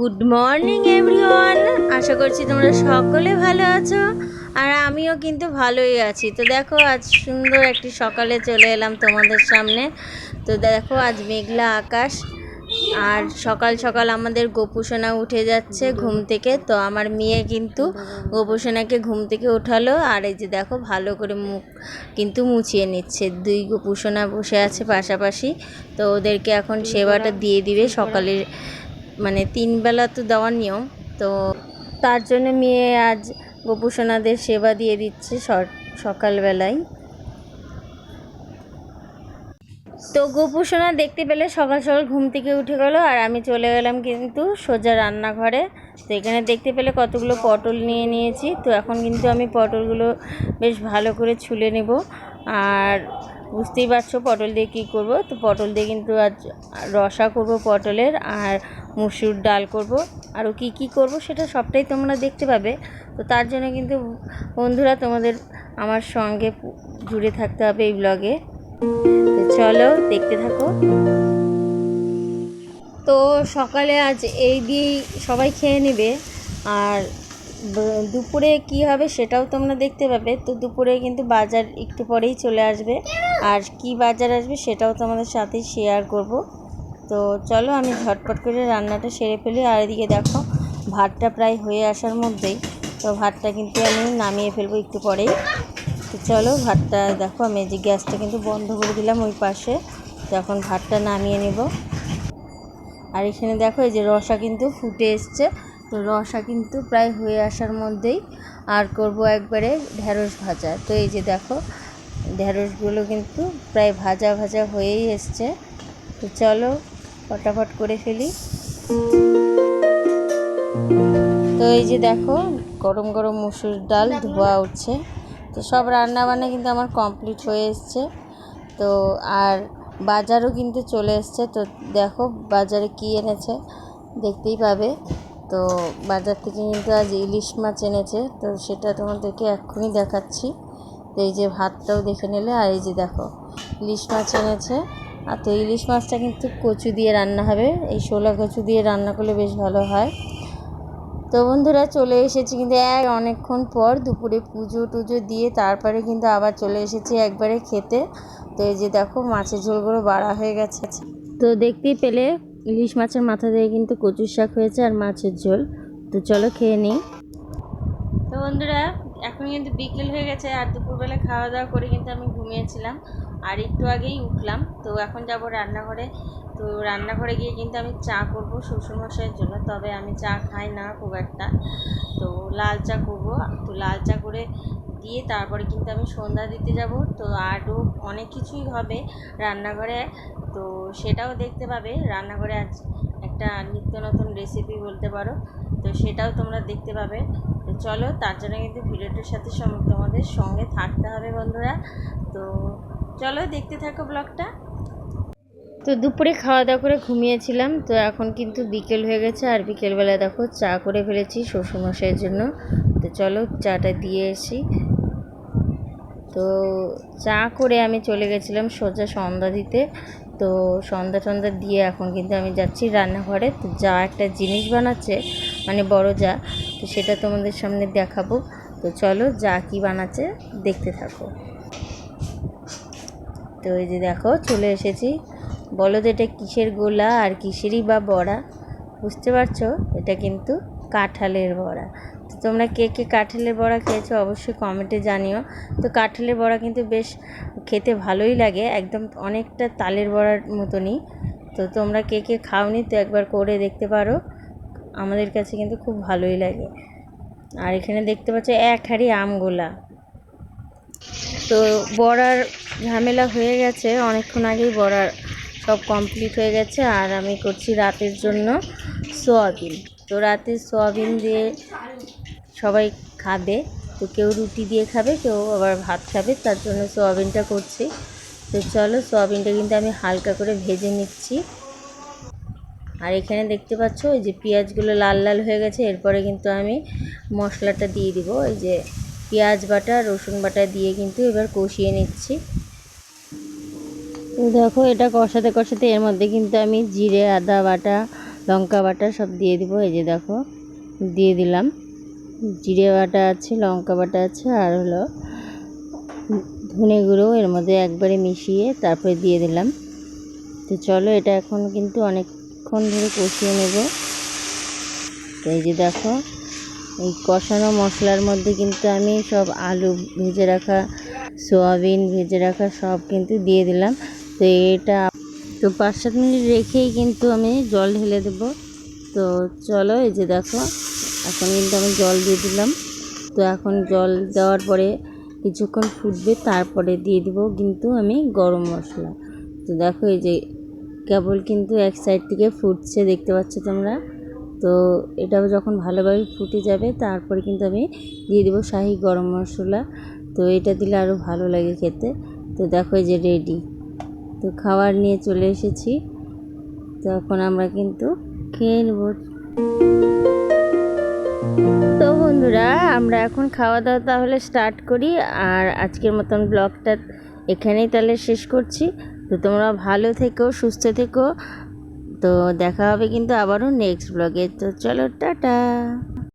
Good morning everyone, আশা করছি তোমরা সকলে ভালো আছো। আর আমিও কিন্তু ভালোই আছি। তো দেখো, আজ সুন্দর একটি সকালে চলে এলাম তোমাদের সামনে। তো দেখো, আজ মেঘলা আকাশ, আর সকাল সকাল আমাদের গোপুসোনা উঠে যাচ্ছে ঘুম থেকে। তো আমার মেয়ে কিন্তু গোপুসোনাকে ঘুম থেকে ওঠালো, আর এই যে দেখো ভালো করে মুখ কিন্তু মুছিয়ে নিচ্ছে। দুই গোপুসোনা বসে আছে পাশাপাশি। তো ওদেরকে এখন সেবাটা দিয়ে দিবে সকালে, মানে 3 বেলা তো দেওয়ার নিয়ম। তো তার জন্য মেয়ে আজ গোপুসোনাদের সেবা দিয়ে দিচ্ছে সকালবেলায়। তো গোপুসোনা দেখতে পেলে সকাল সকাল ঘুম থেকে উঠে গেল, আর আমি চলে গেলাম কিন্তু সোজা রান্নাঘরে। তো এখানে দেখতে পেলে কতগুলো পটল নিয়ে নিয়েছি। তো এখন কিন্তু আমি পটলগুলো বেশ ভালো করে ছুলে নেব। আর বুঝতেই পারছো পটল দিয়ে কী করবো। তো পটল দিয়ে কিন্তু আজ রসা করব পটলের, আর মুসুর ডাল করব, আরও কি কি করব সেটা সবটাই তোমরা দেখতে পাবে। তো তার জন্য কিন্তু বন্ধুরা তোমাদের আমার সঙ্গে জুড়ে থাকতে হবে এই ব্লগে। তো চলো দেখতে থাকো। তো সকালে আজ এই দিয়েই সবাই খেয়ে নেবে, আর দুপুরে কি হবে সেটাও তোমরা দেখতে পাবে। তো দুপুরে কিন্তু বাজার একটু পরেই চলে আসবে, আর কি বাজার আসবে সেটাও তোমাদের সাথে শেয়ার করব। তো চলো আমি ঝটপট করে রান্নাটা সেরে ফেলি। আর এদিকে দেখো ভাতটা প্রায় হয়ে আসার মধ্যেই, তো ভাতটা কিন্তু আমি নামিয়ে ফেলবো একটু পরেই। তো চলো ভাতটা দেখো, আমি এই যে গ্যাসটা কিন্তু বন্ধ করে দিলাম ওই পাশে। তো এখন ভাতটা নামিয়ে নেব। আর এখানে দেখো এই যে রসা কিন্তু ফুটে এসছে। তো রসা কিন্তু প্রায় হয়ে আসার মধ্যেই, আর করব একবারে ঢ্যাঁড়স ভাজা। তো এই যে দেখো ঢ্যাঁড়সগুলো কিন্তু প্রায় ভাজা ভাজা হয়েই এসছে। তো চলো ফটাফট করে ফেলি। তো এই যে দেখো গরম গরম মুসুর ডাল ধোয়া উঠছে। তো সব রান্না বান্না কিন্তু আমার কমপ্লিট হয়ে এসছে। তো আর বাজারও কিন্তু চলে এসছে। তো দেখো বাজারে কি এনেছে দেখতেই পাবে। তো বাজার থেকে কিন্তু আজ ইলিশ মাছ এনেছে, তো সেটা তোমাদেরকে এক্ষুনি দেখাচ্ছি। তো এই যে ভাতটাও দেখে নিলে, আর এই যে দেখো ইলিশ মাছ এনেছে। আর তো ইলিশ মাছটা কিন্তু কচু দিয়ে রান্না হবে, এই শোলা কচু দিয়ে রান্না করলে বেশ ভালো হয়। তো বন্ধুরা চলে এসেছি কিন্তু অনেকক্ষণ পর, দুপুরে পুজো টুজো দিয়ে তারপরে কিন্তু আবার চলে এসেছি একবারে খেতে। তো এই যে দেখো মাছের ঝোলগুলো বাড়া হয়ে গেছে। তো দেখতেই পেলে ইলিশ মাছের মাথা দিয়ে কিন্তু কচুর শাক হয়েছে আর মাছের ঝোল। তো চলো খেয়ে নিই। তো বন্ধুরা এখন কিন্তু বিকেল হয়ে গেছে, আর দুপুরবেলা খাওয়া দাওয়া করে কিন্তু আমি ঘুমিয়েছিলাম, আর একটু আগেই উঠলাম। তো এখন যাব রান্নাঘরে। তো রান্নাঘরে গিয়ে কিন্তু আমি চা করব শ্বশুরমশাইয়ের জন্য। তবে আমি চা খাই না খুব একটা, তো লাল চা করব। তো লাল চা করে দিয়ে তারপরে কিন্তু আমি সন্ধ্যা দিতে যাব। তো আরও অনেক কিছুই হবে রান্নাঘরে, তো সেটাও দেখতে পাবে। রান্নাঘরে আজ একটা নিত্য নতুন রেসিপি বলতে পারো, তো সেটাও তোমরা দেখতে পাবে। তো চলো তার জন্য কিন্তু ভিডিওটার সাথে তোমাদের সঙ্গে থাকতে হবে বন্ধুরা। তো চলো দেখতে থাকো ব্লগটা। তো দুপুরে খাওয়া দাওয়া করে ঘুমিয়েছিলাম। তো এখন কিন্তু বিকেল হয়ে গেছে, আর বিকেলবেলা দেখো চা করে ফেলেছি শ্বশুরমশাইয়ের জন্য। তো চলো চাটা দিয়ে এসি। তো চা করে আমি চলে গেছিলাম সোজা সন্ধ্যা দিতে। তো সন্ধ্যা দিয়ে এখন কিন্তু আমি যাচ্ছি রান্নাঘরে। তো যা একটা জিনিস বানাচ্ছে, মানে বড় যা, তো সেটা তোমাদের সামনে দেখাবো। তো চলো যা কি বানাচ্ছে দেখতে থাকো। তো এই যে দেখো চলে এসেছি। বলো তো এটা কিসের গোলা আর কিসেরই বা বড়া? বুঝতে পারছো, এটা কিন্তু কাঁঠালের বড়া। তো তোমরা কে কে কাঁঠালের বড়া খেয়েছো অবশ্যই কমেন্টে জানিও। তো কাঁঠালের বড়া কিন্তু বেশ খেতে ভালোই লাগে, একদম অনেকটা তালের বড়ার মতনই। তো তোমরা কে কে খাওনি তো একবার করে দেখতে পারো, আমাদের কাছে কিন্তু খুব ভালোই লাগে। আর এখানে দেখতে পাচ্ছ এক হাঁড়ি আমগোলা। তো বড়ার ঝামেলা হয়ে গেছে, অনেকক্ষণ আগেই বড়ার সব কমপ্লিট হয়ে গেছে। আর আমি করছি রাতের জন্য সোয়াবিন। তো রাতে সোয়াবিন দিয়ে সবাই খাবে, তো কেউ রুটি দিয়ে খাবে, কেউ আবার ভাত খাবে, তার জন্য সোয়াবিনটা করছি। তো চলো সোয়াবিনটা কিন্তু আমি হালকা করে ভেজে নিচ্ছি। আর এখানে দেখতে পাচ্ছ ওই যে পেঁয়াজগুলো লাল লাল হয়ে গেছে, এরপরে কিন্তু আমি মশলাটা দিয়ে দিব। এই যে পেঁয়াজ বাটা রসুন বাটা দিয়ে কিন্তু এবার কষিয়ে নিচ্ছি। দেখো এটা কষাতে কষাতে এর মধ্যে কিন্তু আমি জিরে আদা বাটা, লঙ্কা বাটা সব দিয়ে দিব। এই যে দেখো দিয়ে দিলাম, জিরে বাটা আছে, লঙ্কা বাটা আছে, আর হলো ধনে গুঁড়ো এর মধ্যে একবারে মিশিয়ে তারপরে দিয়ে দিলাম। তো চলো এটা এখন কিন্তু অনেকক্ষণ ধরে কষিয়ে নেব। তো এই যে দেখো এই কষানো মশলার মধ্যে কিন্তু আমি সব আলু ভেজে রাখা, সয়াবিন ভেজে রাখা সব কিন্তু দিয়ে দিলাম। তো এটা তো 5-7 মিনিট রেখেই কিন্তু আমি জল ঢেলে দেবো। তো চলো এই যে দেখো এখন কিন্তু আমি জল দিয়ে দিলাম। তো এখন জল দেওয়ার পরে কিছুক্ষণ ফুটবে, তারপরে দিয়ে দিব কিন্তু আমি গরম মশলা। তো দেখো এই যে কেবল কিন্তু এক সাইড থেকে ফুটছে, দেখতে পাচ্ছ তোমরা। তো এটাও যখন ভালোভাবে ফুটে যাবে তারপরে কিন্তু আমি দিয়ে দেবো শাহি গরম মশলা। তো এটা দিলে আরও ভালো লাগে খেতে। তো দেখো এই যে রেডি। তো খাবার নিয়ে চলে এসেছি, তো এখন আমরা কিন্তু খেয়ে নেব। তো বন্ধুরা আমরা এখন খাওয়া দাওয়া তাহলে স্টার্ট করি। আর আজকের মতন ব্লগটা এখানেই তাহলে শেষ করছি। তো তোমরা ভালো থেকো, সুস্থ থেকো। তো দেখা হবে কিন্তু আবারও নেক্সট ব্লগে। তো চলো টাটা।